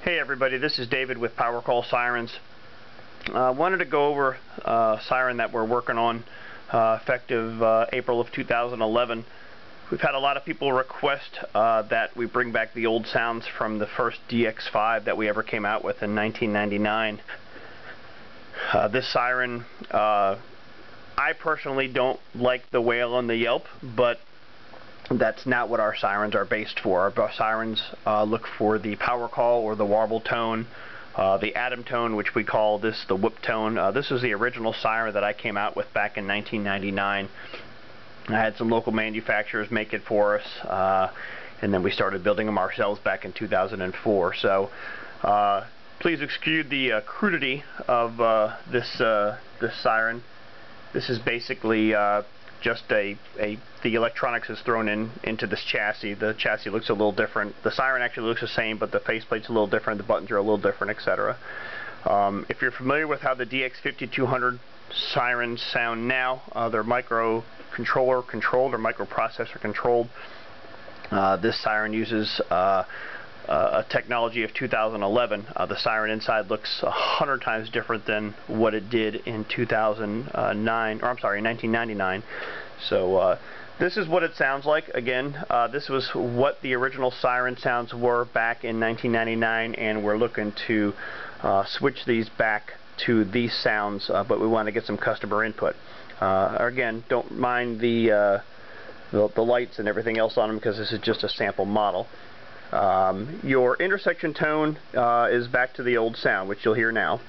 Hey everybody, this is David with Powercall Sirens. Wanted to go over a siren that we're working on effective April of 2011. We've had a lot of people request that we bring back the old sounds from the first DX5 that we ever came out with in 1999. This siren, I personally don't like the wail and the yelp, but that's not what our sirens are based for. Our sirens look for the power call or the warble tone, the atom tone, which we call this the whoop tone. This was the original siren that I came out with back in 1999. I had some local manufacturers make it for us, and then we started building them ourselves back in 2004. So please excuse the crudity of this siren. This is basically just the electronics is thrown into this chassis. The chassis looks a little different. The siren actually looks the same, but the faceplate's a little different, the buttons are a little different, etc. If you're familiar with how the DX5200 sirens sound now, they're microcontroller controlled or microprocessor controlled. This siren uses a technology of 2011. The siren inside looks 100 times different than what it did in 1999. So this is what it sounds like. Again, this was what the original siren sounds were back in 1999, and we're looking to switch these back to these sounds, but we want to get some customer input. Again, don't mind the lights and everything else on them, because this is just a sample model. Your intersection tone is back to the old sound, which you'll hear now.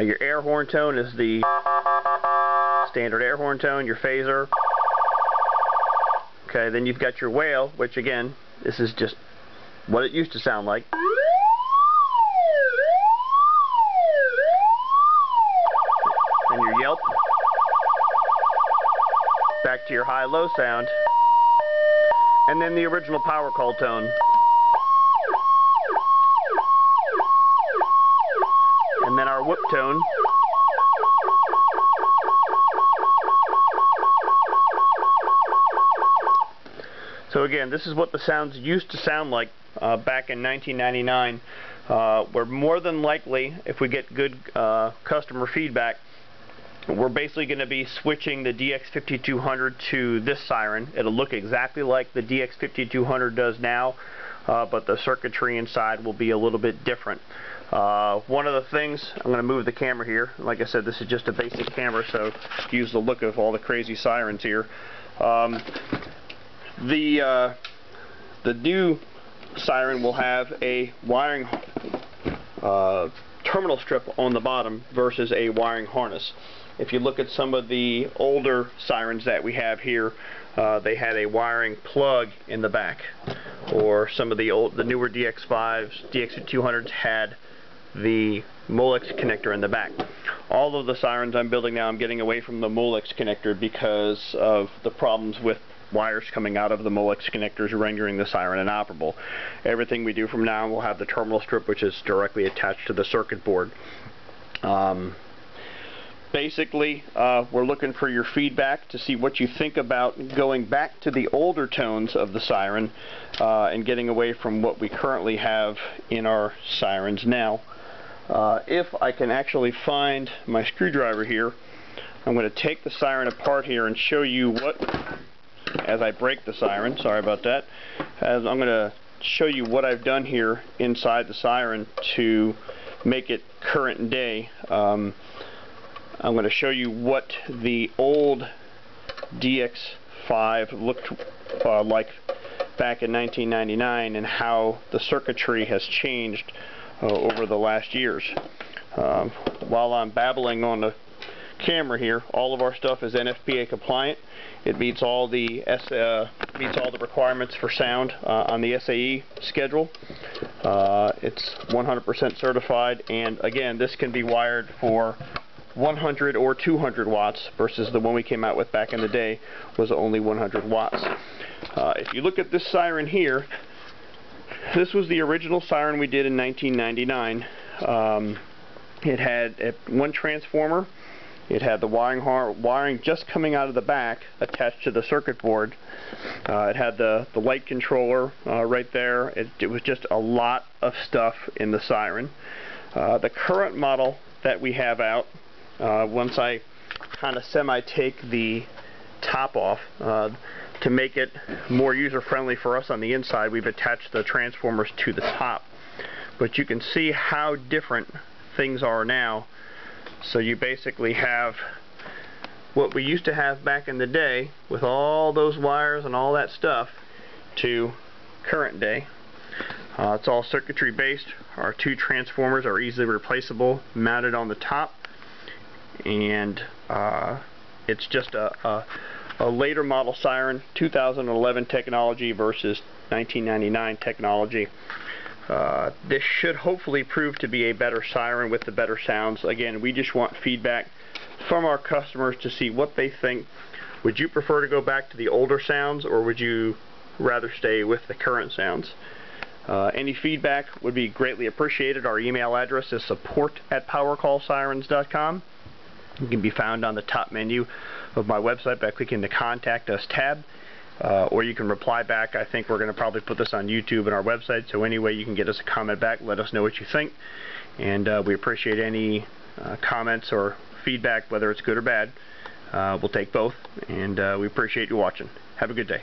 Your air horn tone is the standard air horn tone, your phaser. Okay, then you've got your wail, which again, this is just what it used to sound like. And your yelp. Back to your high-low sound, and then the original power call tone, and then our whoop tone, so again, this is what the sounds used to sound like back in 1999. We're more than likely, if we get good customer feedback, we're basically going to be switching the DX5200 to this siren. It'll look exactly like the DX5200 does now, but the circuitry inside will be a little bit different. One of the things, I'm going to move the camera here. Like I said, this is just a basic camera, so use the look of all the crazy sirens here. The new siren will have a wiring terminal strip on the bottom versus a wiring harness. If you look at some of the older sirens that we have here, they had a wiring plug in the back, or some of the newer DX5s, DX200s had the Molex connector in the back. All of the sirens I'm building now, I'm getting away from the Molex connector because of the problems with wires coming out of the Molex connectors rendering the siren inoperable. Everything we do from now on will have the terminal strip, which is directly attached to the circuit board. Basically, we're looking for your feedback to see what you think about going back to the older tones of the siren and getting away from what we currently have in our sirens now. If I can actually find my screwdriver here, I'm going to take the siren apart here and show you what, as I break the siren, sorry about that, as I'm going to show you what I've done here inside the siren to make it current day. I'm going to show you what the old DX5 looked like back in 1999 and how the circuitry has changed over the last years. While I'm babbling on the camera here, all of our stuff is NFPA compliant. It meets all the requirements for sound on the SAE schedule. It's 100% certified, and again, this can be wired for 100 or 200 watts versus the one we came out with back in the day was only 100 watts. If you look at this siren here, this was the original siren we did in 1999. It had one transformer It had the wiring just coming out of the back attached to the circuit board. It had the light controller right there. It was just a lot of stuff in the Siren. The current model that we have out, once I kind of semi-take the top off to make it more user-friendly for us on the inside, we've attached the transformers to the top. But you can see how different things are now. So you basically have what we used to have back in the day with all those wires and all that stuff to current day. It's all circuitry based. Our two transformers are easily replaceable, mounted on the top, and it's just a later model Siren, 2011 technology versus 1999 technology. This should hopefully prove to be a better Siren with the better sounds. Again, we just want feedback from our customers to see what they think. Would you prefer to go back to the older sounds, or would you rather stay with the current sounds? Any feedback would be greatly appreciated. Our email address is support@powercallsirens.com. You can be found on the top menu of my website by clicking the Contact Us tab. Or you can reply back. I think we're going to probably put this on YouTube and our website, so anyway you can get us a comment back, let us know what you think, and we appreciate any comments or feedback, whether it's good or bad. We'll take both, and we appreciate you watching. Have a good day.